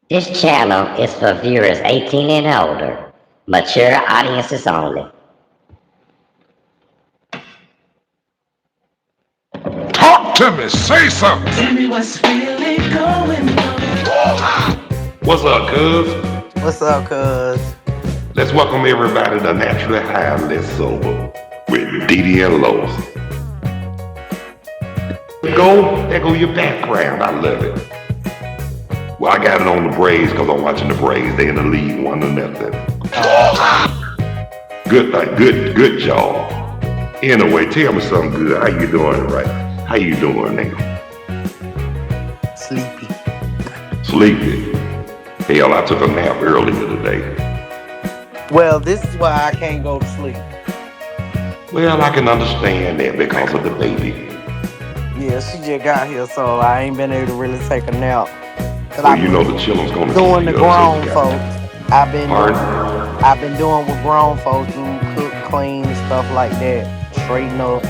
This channel is for viewers 18 and older, mature audiences only. Talk to me, say something. Tell me what's really going on. What's up, cuz? What's up, cuz? Let's welcome everybody to Naturally High, Less Sober with Didi and Lowe's. There go your background. I love it. Well, I got it on the Braves because I'm watching the Braves. They in the lead 1-0. Good job. Anyway, tell me something good. How you doing, right? How you doing now? Sleepy. Sleepy. Hell, I took a nap earlier today. Well, this is why I can't go to sleep. Well, I can understand that because of the baby. Yeah, she just got here, so I ain't been able to really take a nap. Well, you know the chilling's gonna doing keep the you up, so grown you folks. Pardon? I've been doing what grown folks do, cook, clean, stuff like that, straighten up.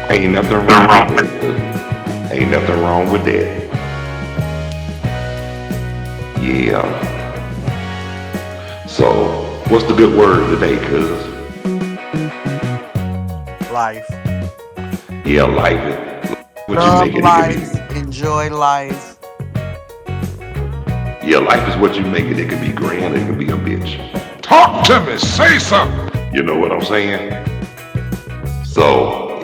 Ain't nothing wrong with that. Ain't nothing wrong with that. Yeah. So, what's the good word today, cuz? Life. Yeah, life it. What you Love make it, life, enjoy life. Yeah, life is what you make it. It can be grand, it can be a bitch. Talk to me, say something. You know what I'm saying? So,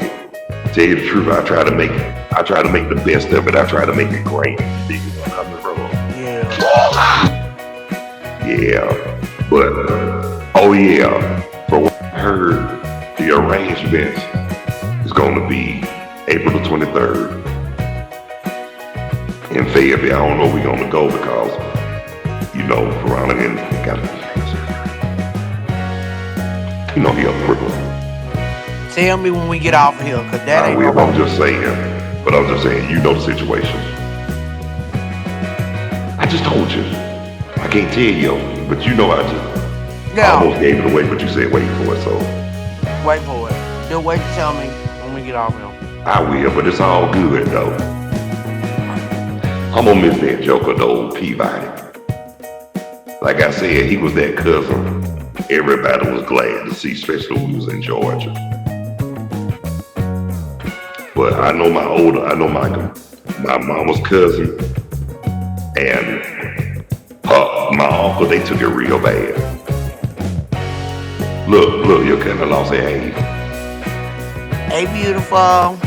tell you the truth, I try to make the best of it. I try to make it great. Yeah. Yeah. But oh yeah. For what I heard, the arrangement is gonna be April the 23rd. In Fayetteville. I don't know we're gonna go because, you know, Veronica got he a cripple. Tell me when we get off of here, cause that ain't no I'm just saying, you know the situation. I just told you. I can't tell you, but you know I almost gave it away, but you said wait for it, so. Wait for it. Just wait to tell me when we get off of here. I will, but it's all good though. I'm gonna miss that joker, the old Peabody. Like I said, he was that cousin everybody was glad to see, especially when we was in Georgia. But I know my mama's cousin and my uncle, they took it real bad. Look, your cousin lost their age. Hey, beautiful.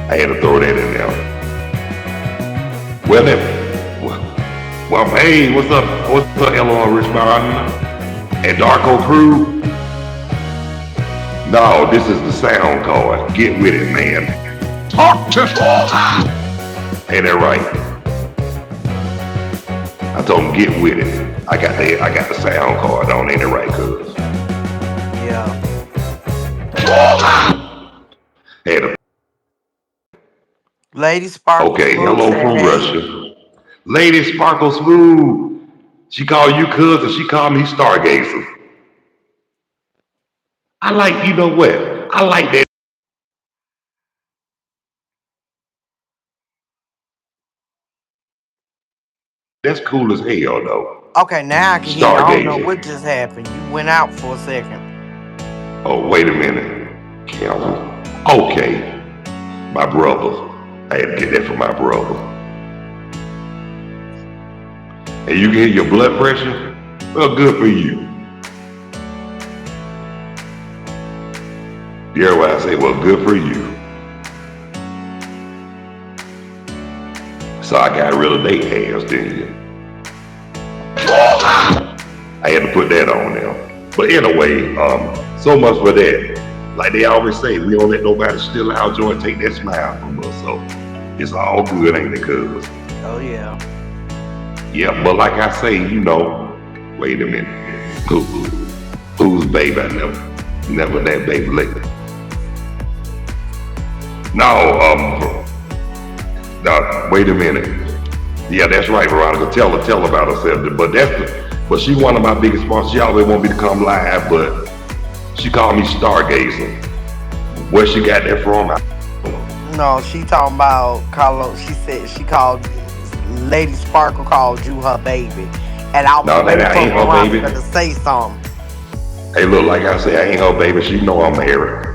I had to throw that in there. Well, hey, what's up, Eleanor Richmond? And Darko Crew? No, this is the sound card. Get with it, man. Talk to me. Ain't that right? I told him get with it. I got the sound card on, ain't it right, cuz? Yeah. Had a Lady Sparkle. okay, hello from Russia. Lady Sparkle Smooth. She called you cousin, she called me Stargazer. I like, you know what? I like that. That's cool as hell, though. Okay, now I can hear you. I don't know Stargazing. what just happened. You went out for a second. Oh, wait a minute. Calvin. Okay. My brother. I had to get that from my brother. And you can hear your blood pressure? Well, good for you. You hear what I say? Well, good for you. So I got rid of their hands, didn't you? I had to put that on there. But anyway, so much for that. Like they always say, we don't let nobody steal our joy and take that smile from us. So it's all good, ain't it, cuz? Oh, yeah. Yeah, but like I say, you know, wait a minute. Who's baby? I never that baby lately. No, wait a minute. Yeah, that's right, Veronica. Tell her about herself. But she one of my biggest sponsors. She always want me to come live, but she called me Stargazer. Where she got that from? No, she talking about Carlos. She said she called Lady Sparkle called you her baby. And I was No, that waiting for ain't her Veronica to baby. say something. Hey, look, like I said, I ain't her baby. She know I'm married.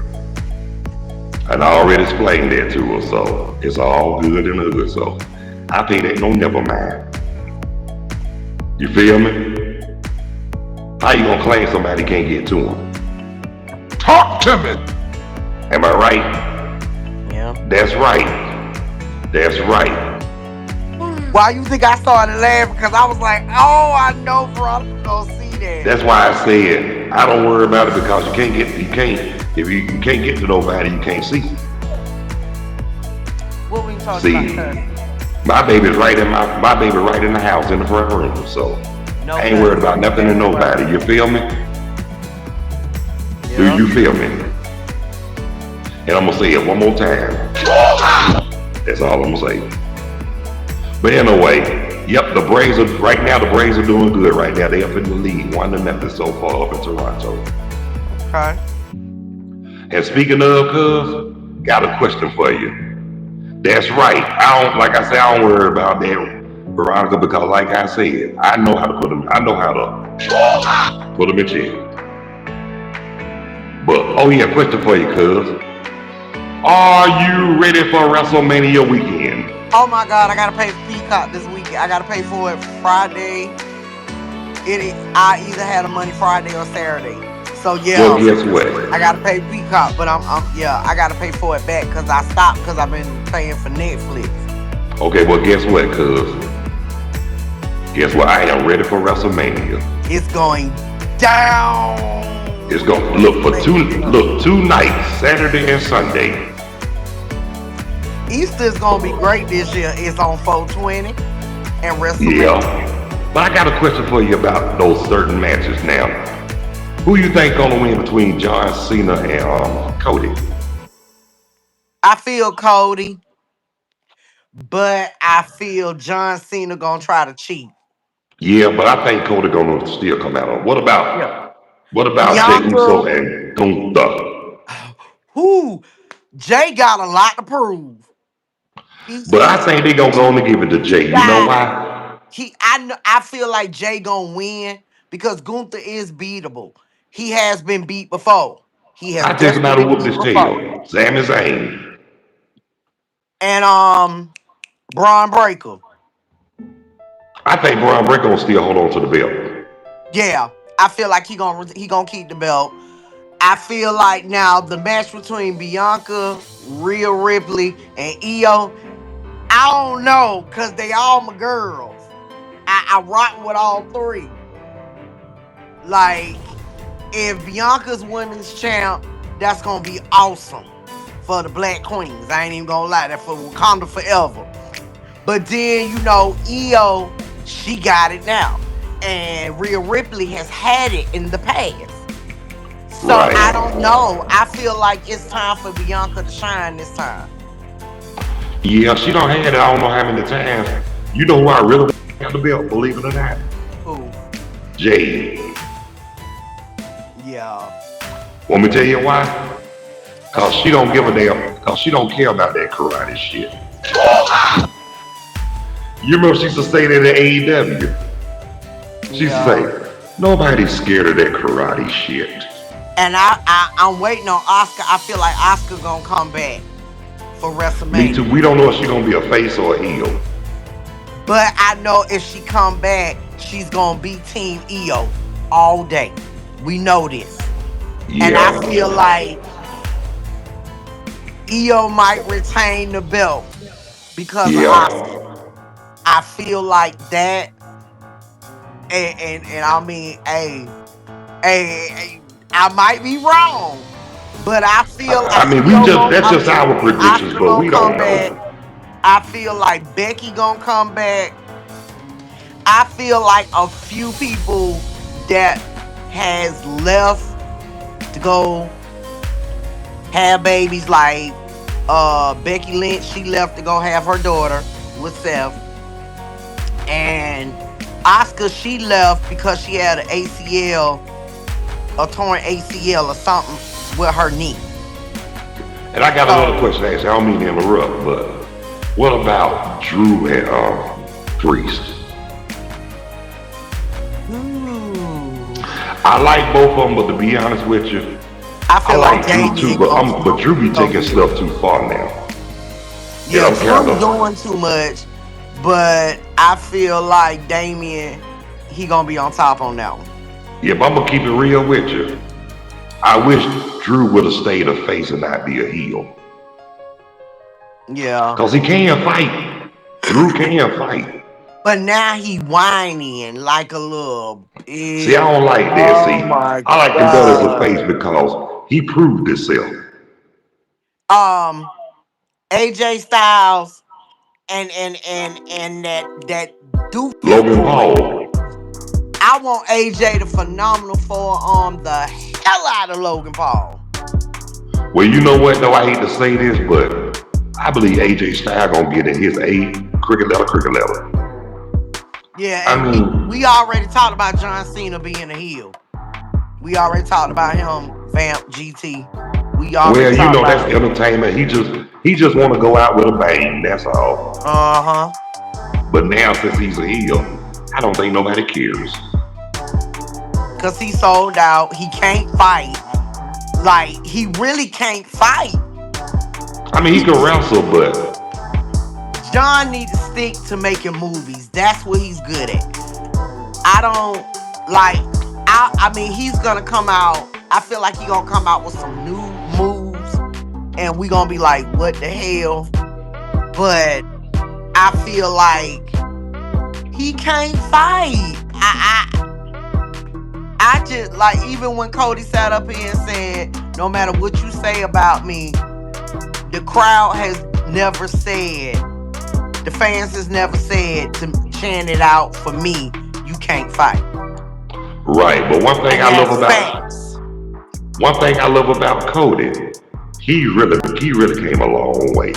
And I already explained that to her, so it's all good in the hood. So I think ain't no never mind. You feel me? How you gonna claim somebody can't get to him? Talk to me. Am I right? Yeah. That's right. That's right. Why you think I started laughing? Because I was like, oh, I know Veronica gonna see that. That's why I said I don't worry about it because you can't get to nobody, you can't see. What we talking about, See, cuz? my baby right in the house in the front room. So No I ain't worried cuz. about nothing and nobody. You feel me? Do Yeah. you feel me? And I'm gonna say it one more time. That's all I'm gonna say. But anyway, yep, the Braves are right now. The Braves are doing good right now. They up in the lead, 1-0 so far up in Toronto. Okay. And speaking of, cuz, got a question for you. That's right. I don't like I say I don't worry about that, Veronica, because like I said, I know how to put them. I know how to put them in check. But oh yeah, question for you, cuz. Are you ready for WrestleMania weekend? Oh my God, I gotta pay for Peacock this weekend. I gotta pay for it Friday. I either had a money Friday or Saturday. So Well, yeah, guess I what? gotta pay Peacock, but yeah, I gotta pay for it back because I stopped because I've been paying for Netflix. Okay, well, guess what, cuz? Guess what? I am ready for WrestleMania. It's going down. It's gonna look for two nights, Saturday and Sunday. Easter's gonna be great this year. It's on 420 and Yeah. WrestleMania. But I got a question for you about those certain matches now. Who you think gonna win between John Cena and Cody? I feel Cody, but I feel John Cena gonna try to cheat. Yeah, but I think Cody gonna still come out on. Yeah. What about Jey Uso Bianca, and Gunther? who Jay got a lot to prove. But I think they gonna go on and give it to He Jay. You know got why? I feel like Jay gonna win because Gunther is beatable. He has been beat before. He has I just about definitely to been whoop beat this before. tail. Sami Zayn. And Braun Breaker. I think Braun Breaker gonna still hold on to the belt. Yeah. I feel like he gonna keep the belt. I feel like now the match between Bianca, Rhea Ripley, and Io, I don't know, cause they all my girls. I rock with all three. Like, if Bianca's women's champ, that's gonna be awesome for the Black Queens. I ain't even gonna lie, that for Wakanda forever. But then Io, she got it now, and Rhea Ripley has had it in the past. So I don't Right. know. I feel like it's time for Bianca to shine this time. Yeah, she don't had it. I don't know how many times. You know who I really want to have the belt, believe it or not? Who? Jade. Yeah. Want me to tell you why? Cause she don't give a damn. Cause she don't care about that karate shit. You remember she used to say that at AEW? She used to Yeah. say, nobody's scared of that karate shit. And I'm waiting on Oscar. I feel like Oscar gonna come back for Me too. WrestleMania. We don't know if she's gonna be a face or a heel. But I know if she come back, she's gonna be Team Io all day. We know this. And I feel Yeah. like Io might retain the belt because of Oscar. Yeah. I feel like that. And I mean, hey, I might be wrong, but I feel like I mean, Io gonna. that's I just mean, our predictions, Oscar but gonna we come don't back. know. I feel like Becky gonna come back. I feel like a few people that has left to go have babies, like Becky Lynch. She left to go have her daughter with Seth, and Oscar, she left because she had an ACL, a torn ACL or something with her knee. And I got another So question to ask you. I don't mean to interrupt, but what about Drew and Freeze. Ooh. I like both of them, but to be honest with you, I I feel like like Drew too. Damien But Drew be gonna taking be the stuff too far now, and yeah, I'm kind Drew of doing too much, but I feel like Damien he gonna be on top on that one. yeah. But I'm gonna keep it real with you. I wish Drew would have stayed a face and not be a heel, Yeah. cause he can fight. Drew can fight. But now he whining like a little See, bitch. I don't like that. See, Oh my I like him better as a face god. because he proved himself. Um, AJ Styles and that doofus Logan boy. Paul. I want AJ the phenomenal forearm the hell out of Logan Paul. Well, you know what though? I hate to say this, but I believe AJ Styles gonna get in his A cricket letter, cricket letter. Yeah, I and we mean, already talked about John Cena being a heel. We already talked about him, Vamp GT. We already well, you talked know about that's him. entertainment. He just want to go out with a bang. That's all. Uh-huh. But now since he's a heel, I don't think nobody cares. Cause he sold out. He can't fight. Like, he really can't fight. I mean, he He can wrestle, but John need to stick to making movies. That's what he's good at. I don't like I mean he's gonna come out. I feel like he gonna come out with some new moves and we gonna be like, what the hell? But I feel like he can't fight. I just like even when Cody sat up here and said, no matter what you say about me, the crowd has never said, the fans has never said to chant it out for me, you can't fight. right. But And that's facts. one thing I love about Cody, he really came a long way.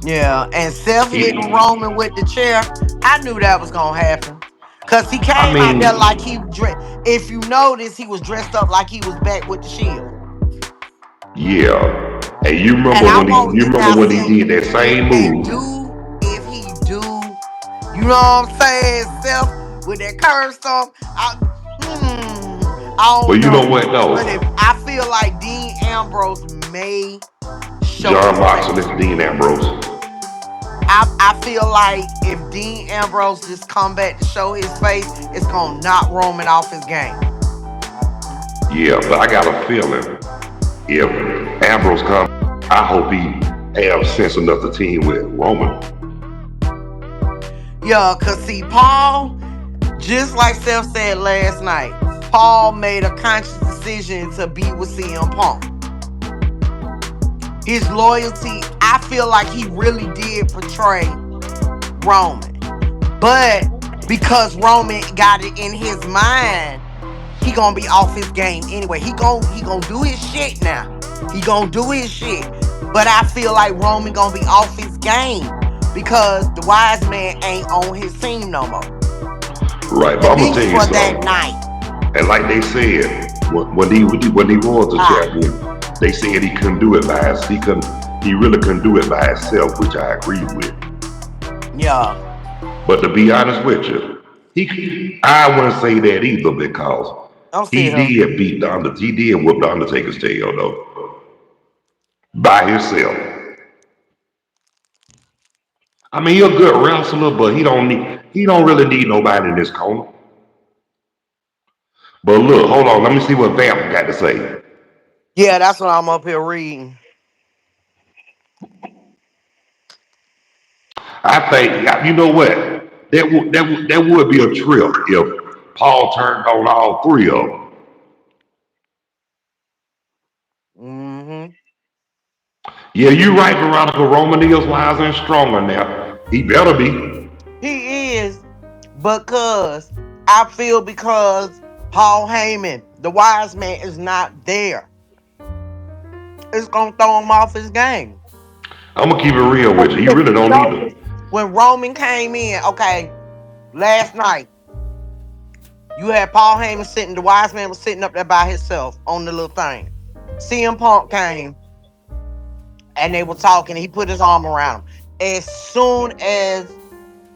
Yeah, and Seth He, hitting Roman with the chair, I knew that was gonna happen. Cause he I came out there like mean, he dressed. If you notice, he was dressed up like he was back with the Shield. yeah. And And I want you remember now when he see did that same move? if he do, you know what I'm saying, Seth with that curve stuff. I But don't you know know, what but if though? I feel like Dean Ambrose may show John his Moxley, face. Dean Ambrose. I feel like if Dean Ambrose just come back to show his face, it's gonna knock Roman off his game. Yeah, but I got a feeling if Ambrose comes, I hope he have sense enough to team with Roman. Yeah, cause see, Paul, just like Steph said last night, Paul made a conscious decision to be with CM Punk. His loyalty, I feel like he really did portray Roman. But because Roman got it in his mind, he gonna be off his game anyway. He gonna do his shit now. He gonna do his shit. But I feel like Roman gonna be off his game because the wise man ain't on his team no more. Right, but At I'm gonna tell least you for that something. night. And like they said, when he was the Ah, champion, they said he couldn't do it by himself. He really couldn't do it by himself, which I agree with. yeah. But to be honest with you, I wouldn't say that either because I'm still here. he did whoop the Undertaker's tail though by himself. I mean, he's a good wrestler, but he don't really need nobody in this corner. But look, hold on, let me see what Vamp got to say. Yeah, that's what I'm up here reading. I think you know what that would be a trip if Paul turned on all three of them. Hmm. Yeah, you right, Veronica. Roman is wiser and stronger now. He better be. He is because I feel because Paul Heyman, the wise man, is not there. It's gonna throw him off his game. I'm gonna keep it real with you. He If really you don't need notice, them. when Roman came in, okay, last night, you had Paul Heyman sitting, the wise man was sitting up there by himself on the little thing. CM Punk came and they were talking, and he put his arm around him. As soon as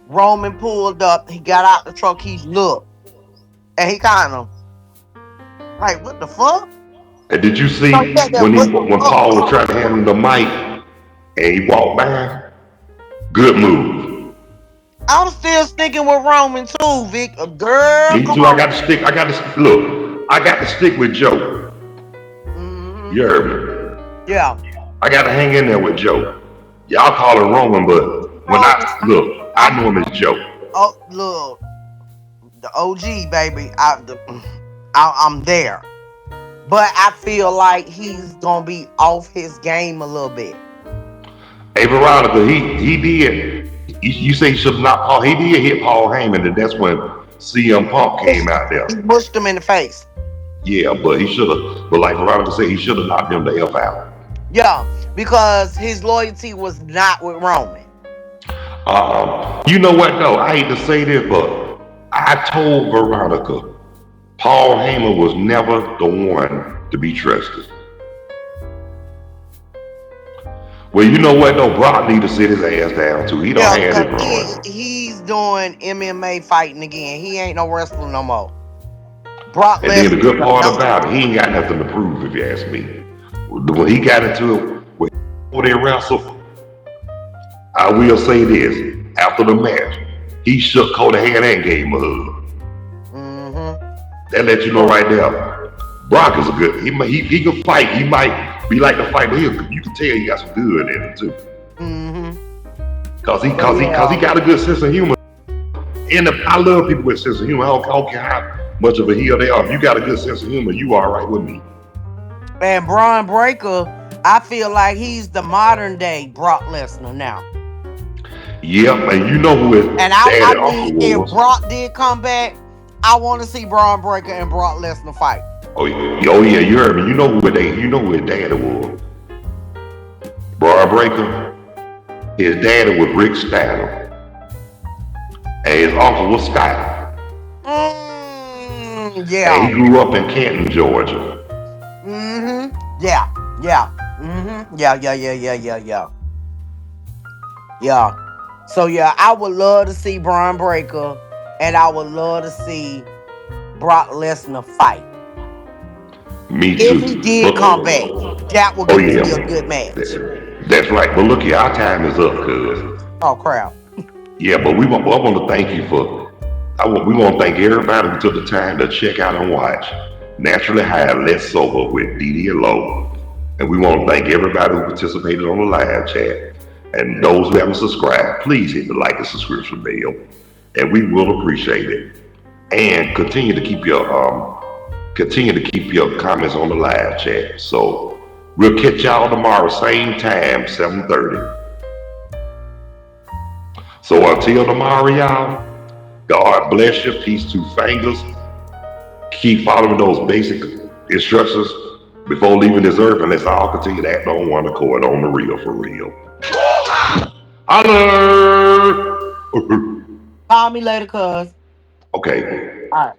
Roman pulled up. He got out the truck. He looked, and he kind of like, what the fuck? And did you So see yeah, that when what the when fuck? Paul was trying to hand him the mic and he walked by? Good move. I'm still sticking with Roman too, Vic. Girl, Me come too. I got on. to stick. I got to look. I got to stick with Joe. Hmm. You heard me. Yeah. I got to hang in there with Joe. Y'all call him Roman, but when Roman, I look, I I'm know him as Joe. oh look, the OG baby. I'm there, but I feel like he's gonna be off his game a little bit. Hey, Veronica, he did. You say he should not Paul. He did hit Paul Heyman, and that's when CM Punk came out He there. mushed him in the face. Yeah, but he should have. But like Veronica said, he should have knocked him the F out. Yeah, because his loyalty was not with Roman. You know what though? I hate to say this, but I told Veronica, Paul Heyman was never the one to be trusted. Well, you know what though? Brock need to sit his ass down too. He don't Yeah, have cause it growing. he's doing MMA fighting again. He ain't no wrestler no more. Brock And then the Lesnar good is part enough. about it, he ain't got nothing to prove if you ask me. When he got into it, when they wrestled, I will say this: after the match, he shook Cody hand and gave him a hug. Mm-hmm. That let you know right there. Brock is a good. He can fight. He might be like the fight, but you can tell he got some good in him too. Mm-hmm. But Cause he yeah, got a good sense of humor. And I love people with sense of humor. I don't care how much of a heel they are. If you got a good sense of humor, you all right with me. and Braun Breaker, I feel like he's the modern day Brock Lesnar now. Yep, and you know who his And I daddy mean, uncle if was. Brock did come back, I want to see Braun Breaker and Brock Lesnar fight. Oh yeah, you heard me. You know who his daddy was. Brian Breaker. His daddy was Rick Steiner, and his uncle was Scott. And Yeah. he grew up in Canton, Georgia. Yeah. Yeah. Yeah. Yeah. So yeah, I would love to see Braun Breaker, and I would love to see Brock Lesnar fight. Me If he too. did come back, that would Oh be a yeah, good match. that's right. But look here, our time is up, cuz. Oh crap. Yeah, but I want to thank you for. We want to thank everybody who took the time to check out and watch Naturally High, Less Sober with Dee and Low. And we want to thank everybody who participated on the live chat. And those who haven't subscribed, please hit the like and subscription bell. And we will appreciate it. And continue to keep your comments on the live chat. So we'll catch y'all tomorrow, same time, 7:30. So until tomorrow, y'all, God bless you. Peace to fingers. Keep following those basic instructions before leaving this earth, and let's all continue to act on one accord on the real for real. Holler! Call me later, cuz. Okay. All right.